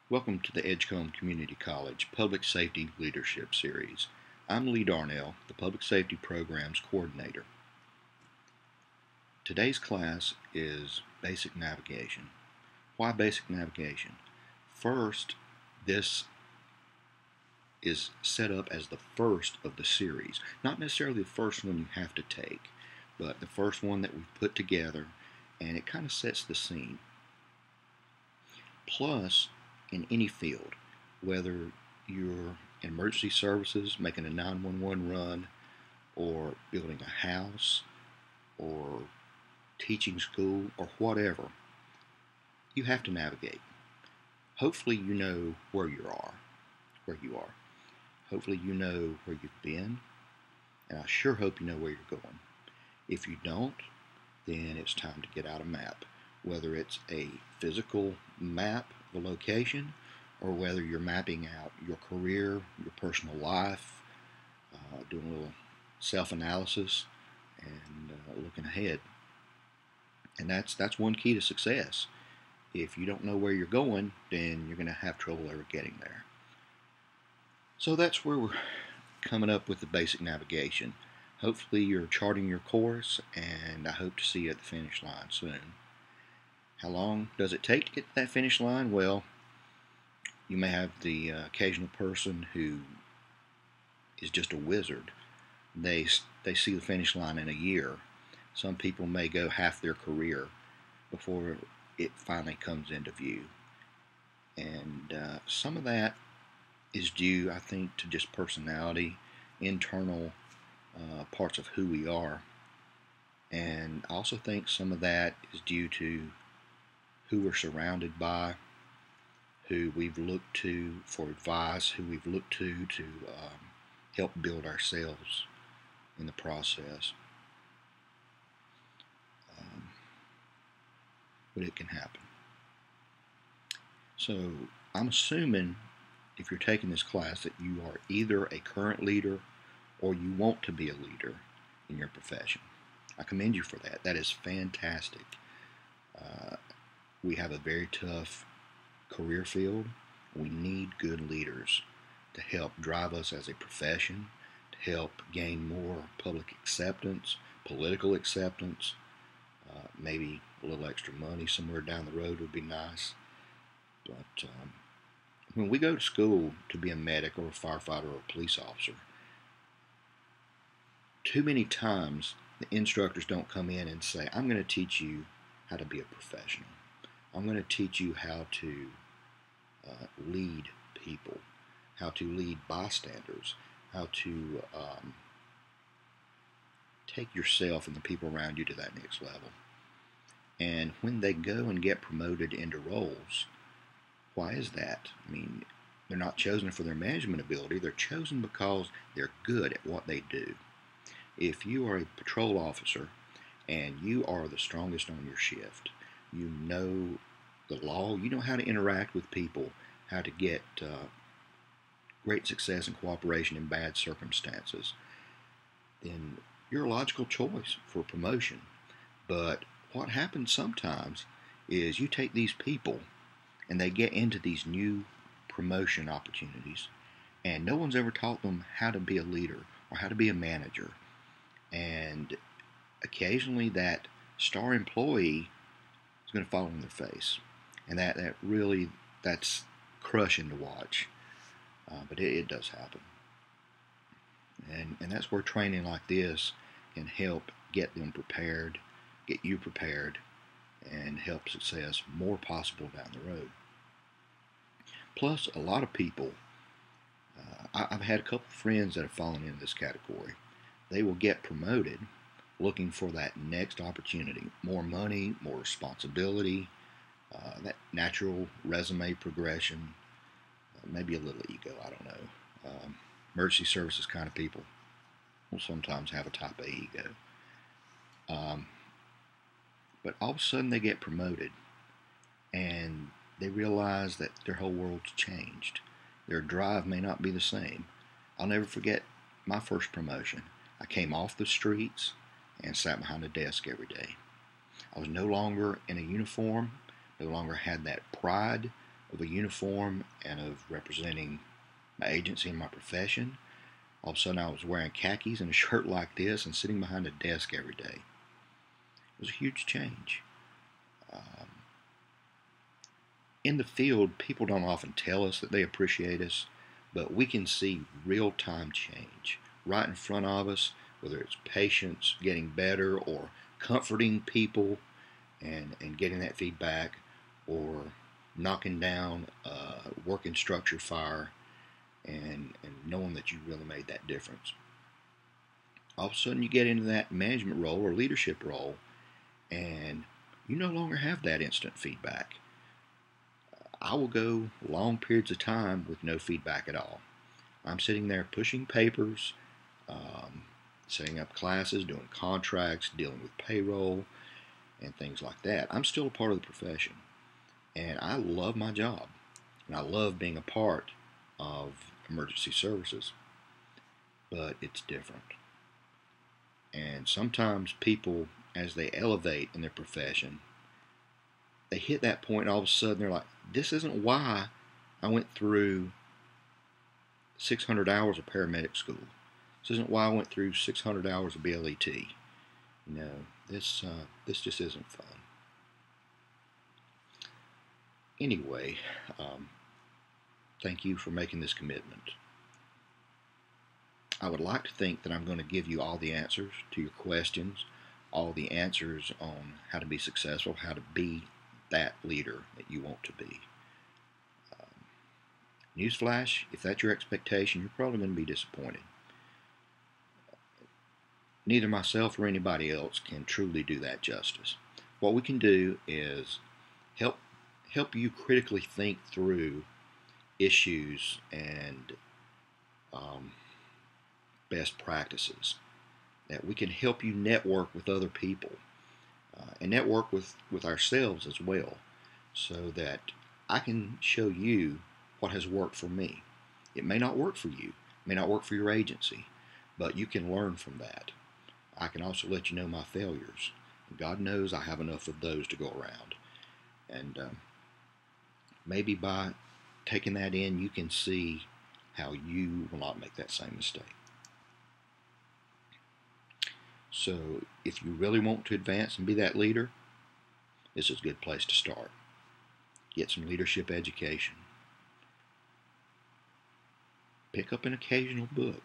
Welcome to the Edgecombe Community College Public Safety Leadership Series. I'm Lee Darnell, the Public Safety Programs Coordinator. Today's class is Basic Navigation. Why Basic Navigation? First, this is set up as the first of the series. Not necessarily the first one you have to take, but the first one that we've put together, and it kind of sets the scene. Plus, in any field, whether you're in emergency services, making a 911 run, or building a house, or teaching school, or whatever, you have to navigate. Hopefully you know where you are. Hopefully you know where you've been, and I sure hope you know where you're going. If you don't, then it's time to get out a map, whether it's a physical map of a location, or whether you're mapping out your career, your personal life, doing a little self-analysis, and looking ahead. And that's one key to success. If you don't know where you're going, then you're going to have trouble ever getting there. So that's where we're coming up with the basic navigation. Hopefully you're charting your course, and I hope to see you at the finish line soon. How long does it take to get to that finish line? Well, you may have the occasional person who is just a wizard. They see the finish line in a year. Some people may go half their career before it finally comes into view. And some of that is due, I think, to just personality, internal parts of who we are. And I also think some of that is due to who we're surrounded by, who we've looked to for advice, who we've looked to help build ourselves in the process. But it can happen. So I'm assuming if you're taking this class that you are either a current leader or you want to be a leader in your profession. I commend you for that. That is fantastic. We have a very tough career field. We need good leaders to help drive us as a profession, to help gain more public acceptance, political acceptance, maybe a little extra money somewhere down the road would be nice. But when we go to school to be a medic or a firefighter or a police officer, too many times the instructors don't come in and say, I'm going to teach you how to be a professional. I'm going to teach you how to lead people, how to lead bystanders, how to take yourself and the people around you to that next level. And when they go and get promoted into roles, why is that? I mean, they're not chosen for their management ability. They're chosen because they're good at what they do. If you are a patrol officer and you are the strongest on your shift, you know the law, you know how to interact with people, how to get great success and cooperation in bad circumstances, then you're a logical choice for promotion. But what happens sometimes is you take these people and they get into these new promotion opportunities, and no one's ever taught them how to be a leader or how to be a manager. And occasionally that star employee is going to fall on their face. And that's crushing to watch. But it does happen. And that's where training like this can help get them prepared, get you prepared, and help success more possible down the road. Plus, a lot of people, I've had a couple of friends that have fallen into this category. They will get promoted looking for that next opportunity, more money, more responsibility, that natural resume progression, maybe a little ego, I don't know. Emergency services kind of people will sometimes have a type A ego. But all of a sudden they get promoted and they realize that their whole world's changed. Their drive may not be the same. I'll never forget my first promotion. I came off the streets and sat behind a desk every day. I was no longer in a uniform, no longer had that pride of a uniform and of representing my agency and my profession. All of a sudden I was wearing khakis and a shirt like this and sitting behind a desk every day. It was a huge change. In the field, people don't often tell us that they appreciate us, but we can see real-time change right in front of us, whether it's patients getting better or comforting people and getting that feedback, or knocking down a working structure fire and knowing that you really made that difference. All of a sudden you get into that management role or leadership role, and you no longer have that instant feedback. I will go long periods of time with no feedback at all. I'm sitting there pushing papers, setting up classes, doing contracts, dealing with payroll, and things like that. I'm still a part of the profession, and I love my job, and I love being a part of emergency services, but it's different. And sometimes people, as they elevate in their profession, they hit that point and all of a sudden they're like, this isn't why I went through 600 hours of paramedic school. This isn't why I went through 600 hours of BLET. No, this just isn't fun. Anyway, thank you for making this commitment. I would like to think that I'm going to give you all the answers to your questions, all the answers on how to be successful, how to be that leader that you want to be. Newsflash, if that's your expectation, you're probably going to be disappointed. Neither myself or anybody else can truly do that justice. What we can do is help you critically think through issues and best practices. That we can help you network with other people and network with ourselves as well, so that I can show you what has worked for me. It may not work for you, it may not work for your agency, but you can learn from that. I can also let you know my failures. God knows I have enough of those to go around. And maybe by taking that in, you can see how you will not make that same mistake. So if you really want to advance and be that leader, this is a good place to start. Get some leadership education. Pick up an occasional book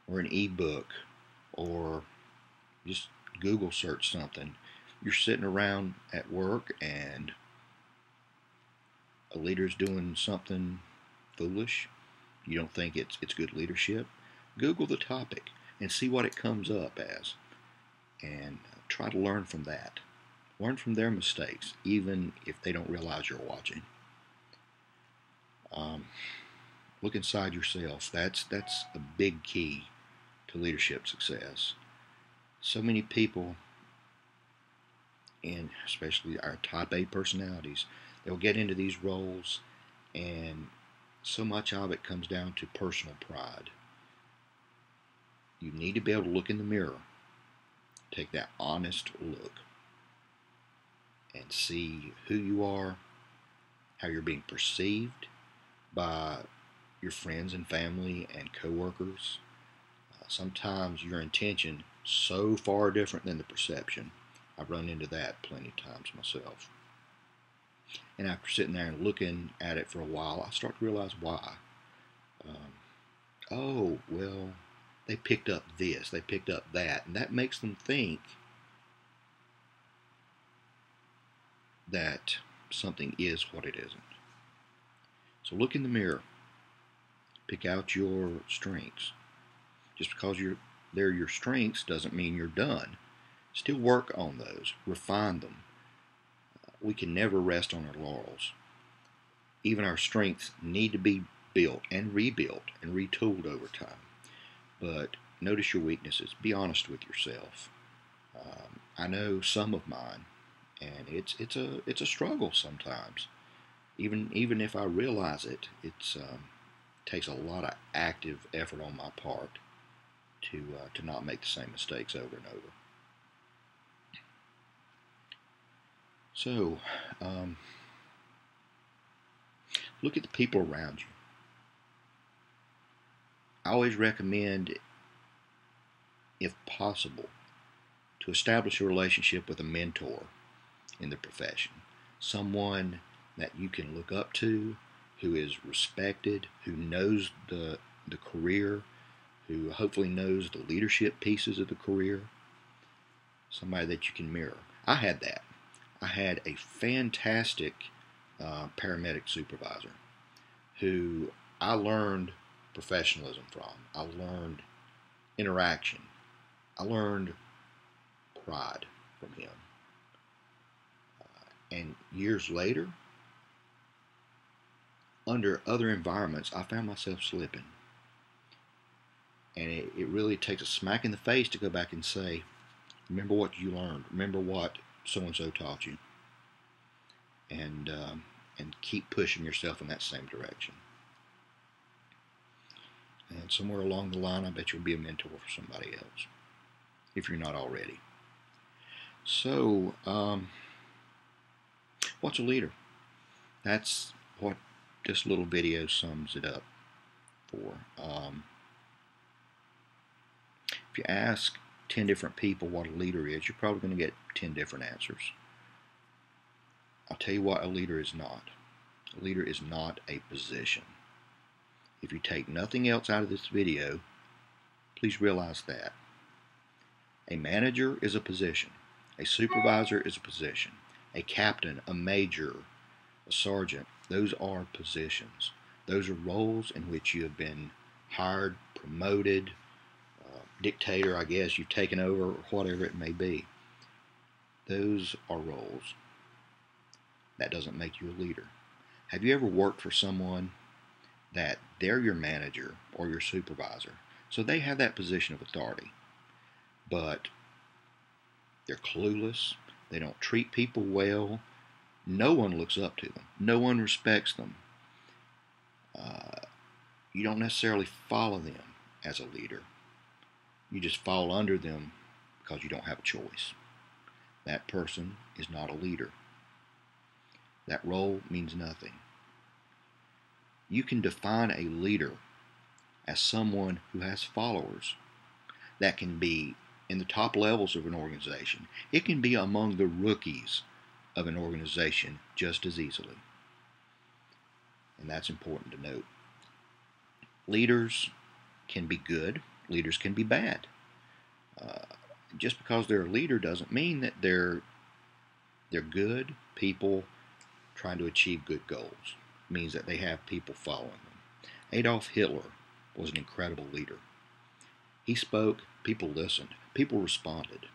or an e-book, or just Google search something. You're sitting around at work and a leader's doing something foolish. You don't think it's good leadership. Google the topic and see what it comes up as, and try to learn from that. Learn from their mistakes, even if they don't realize you're watching. Look inside yourself. That's a big key to leadership success. So many people, and especially our type A personalities, they'll get into these roles, and so much of it comes down to personal pride. You need to be able to look in the mirror, take that honest look, and see who you are, how you're being perceived by your friends and family and coworkers. Sometimes your intention so far different than the perception. I've run into that plenty of times myself. And after sitting there and looking at it for a while, I start to realize why. Oh, well, they picked up this, they picked up that, and that makes them think that something is what it isn't. So look in the mirror. Pick out your strengths. Just because they're your strengths doesn't mean you're done. Still work on those. Refine them. We can never rest on our laurels. Even our strengths need to be built and rebuilt and retooled over time. But notice your weaknesses. Be honest with yourself. I know some of mine, and it's a struggle sometimes. Even if I realize it, it takes a lot of active effort on my part to not make the same mistakes over and over. So, Look at the people around you. I always recommend, if possible, to establish a relationship with a mentor in the profession. Someone that you can look up to, who is respected, who knows the career, who hopefully knows the leadership pieces of the career. Somebody that you can mirror. I had that. I had a fantastic paramedic supervisor who I learned professionalism from. I learned interaction. I learned pride from him. And years later, under other environments, I found myself slipping. And it really takes a smack in the face to go back and say, remember what you learned. Remember what so-and-so taught you. And keep pushing yourself in that same direction. And somewhere along the line, I bet you'll be a mentor for somebody else, if you're not already. So, what's a leader? That's what this little video sums it up for. If you ask 10 different people what a leader is, you're probably going to get 10 different answers. I'll tell you what a leader is not. A leader is not a position. If you take nothing else out of this video, please realize that. A manager is a position. A supervisor is a position. A captain, a major, a sergeant, those are positions. Those are roles in which you have been hired, promoted, dictator, I guess, you've taken over, or whatever it may be. Those are roles. That doesn't make you a leader. Have you ever worked for someone that they're your manager or your supervisor? So they have that position of authority, but they're clueless. They don't treat people well. No one looks up to them. No one respects them. You don't necessarily follow them as a leader. You just fall under them because you don't have a choice. That person is not a leader. That role means nothing. You can define a leader as someone who has followers. That can be in the top levels of an organization. It can be among the rookies of an organization just as easily. And that's important to note. Leaders can be good. Leaders can be bad. Just because they're a leader doesn't mean that they're good people trying to achieve good goals. It means that they have people following them. Adolf Hitler was an incredible leader. He spoke, people listened, people responded.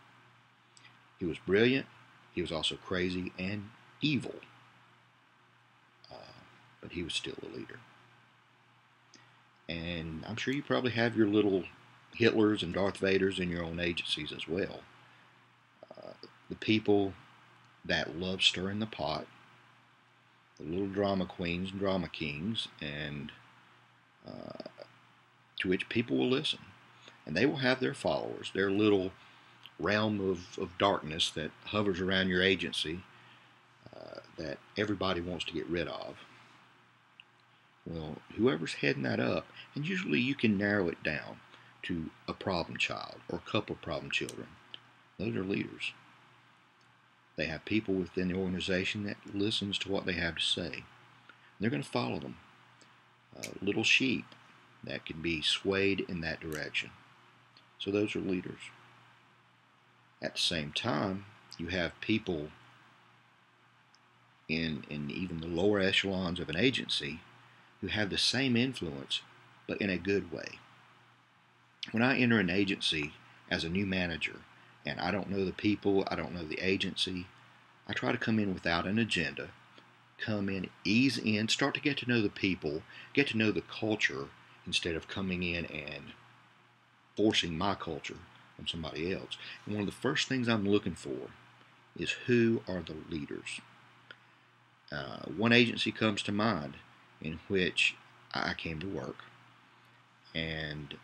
He was brilliant. He was also crazy and evil. But he was still a leader. And I'm sure you probably have your little Hitlers and Darth Vaders in your own agencies as well. The people that love stirring the pot, the little drama queens and drama kings, and to which people will listen. And they will have their followers, their little realm of darkness that hovers around your agency that everybody wants to get rid of. Well, whoever's heading that up, and usually you can narrow it down to a problem child or a couple of problem children. Those are leaders. They have people within the organization that listens to what they have to say. They're going to follow them. Little sheep that can be swayed in that direction. So those are leaders. At the same time, you have people in even the lower echelons of an agency who have the same influence, but in a good way. When I enter an agency as a new manager, and I don't know the people, I don't know the agency, I try to come in without an agenda, come in, ease in, start to get to know the people, get to know the culture, instead of coming in and forcing my culture on somebody else. And one of the first things I'm looking for is who are the leaders. One agency comes to mind in which I came to work, and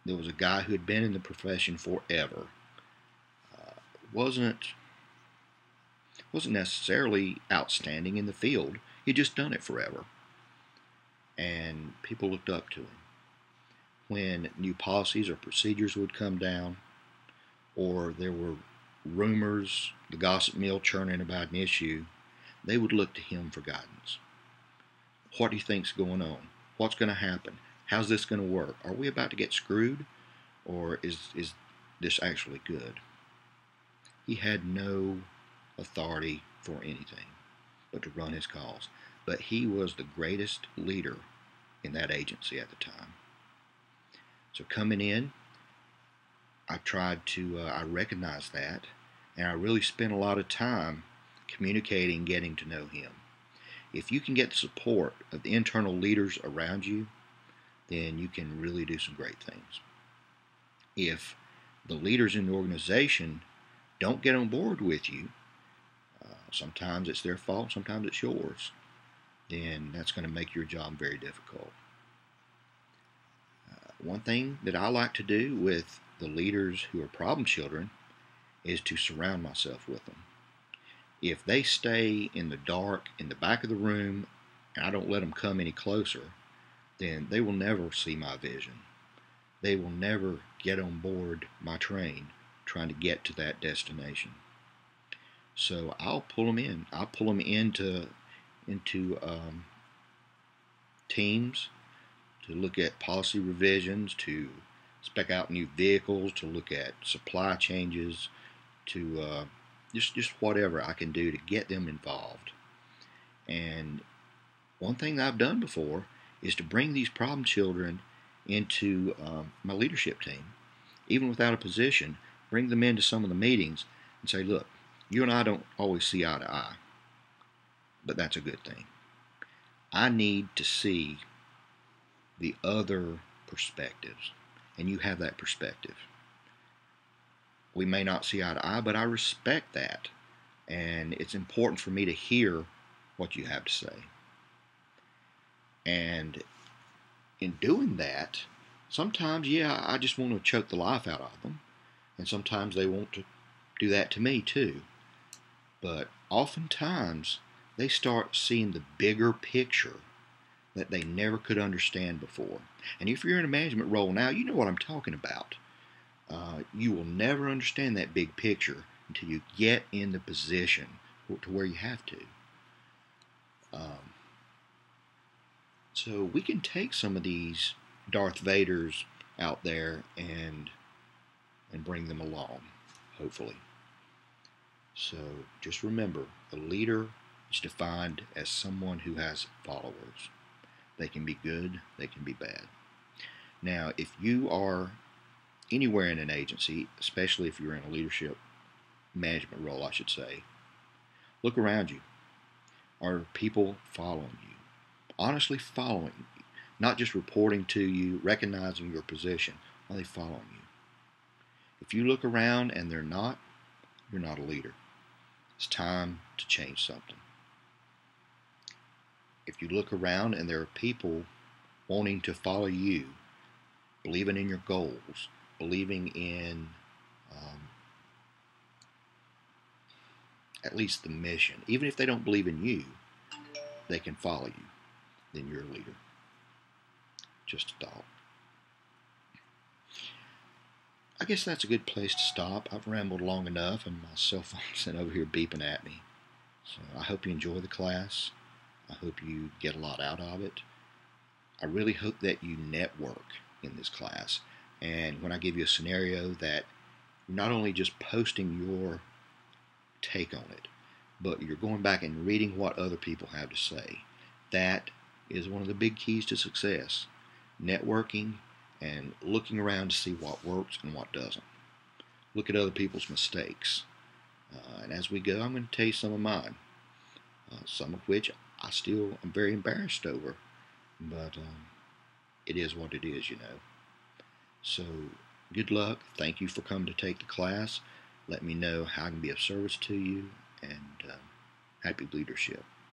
there was a guy who had been in the profession forever. Wasn't necessarily outstanding in the field. He'd just done it forever. and people looked up to him. When new policies or procedures would come down, or there were rumors, the gossip mill churning about an issue, they would look to him for guidance. What do you think's going on? What's going to happen? How's this going to work? Are we about to get screwed? Or is this actually good? He had no authority for anything but to run his cause. But he was the greatest leader in that agency at the time. So coming in, I recognized that, and I really spent a lot of time communicating, getting to know him. If you can get the support of the internal leaders around you, then you can really do some great things. If the leaders in the organization don't get on board with you, sometimes it's their fault, sometimes it's yours, then that's going to make your job very difficult. One thing that I like to do with the leaders who are problem children is to surround myself with them. If they stay in the dark, in the back of the room, and I don't let them come any closer, then they will never see my vision. They will never get on board my train trying to get to that destination. So I'll pull them in. I'll pull them into teams to look at policy revisions, to spec out new vehicles, to look at supply changes, to just whatever I can do to get them involved. And one thing that I've done before is to bring these problem children into my leadership team, even without a position, bring them into some of the meetings and say, look, you and I don't always see eye to eye, but that's a good thing. I need to see the other perspectives, and you have that perspective. We may not see eye to eye, but I respect that, and it's important for me to hear what you have to say. And in doing that, sometimes, I just want to choke the life out of them, and sometimes they want to do that to me too. But oftentimes, they start seeing the bigger picture that they never could understand before. And if you're in a management role now, you know what I'm talking about. You will never understand that big picture until you get in the position to where you have to. So we can take some of these Darth Vaders out there and bring them along, hopefully. So just remember, a leader is defined as someone who has followers. They can be good, they can be bad. Now, if you are anywhere in an agency, especially if you're in a leadership management role, I should say, look around you. Are people following you? Honestly following you. Not just reporting to you, recognizing your position. Are they following you? If you look around and they're not, you're not a leader. It's time to change something. If you look around and there are people wanting to follow you, believing in your goals, believing in at least the mission, even if they don't believe in you, they can follow you, then you're a leader. Just a thought. I guess that's a good place to stop. I've rambled long enough and my cell phone's sitting over here beeping at me. So I hope you enjoy the class. I hope you get a lot out of it. I really hope that you network in this class. And when I give you a scenario, that you're not only just posting your take on it, but you're going back and reading what other people have to say. That is one of the big keys to success. Networking and looking around to see what works and what doesn't. Look at other people's mistakes. And as we go, I'm going to tell you some of mine. Some of which I still am very embarrassed over. But it is what it is, you know. So, good luck. Thank you for coming to take the class. Let me know how I can be of service to you. And happy leadership.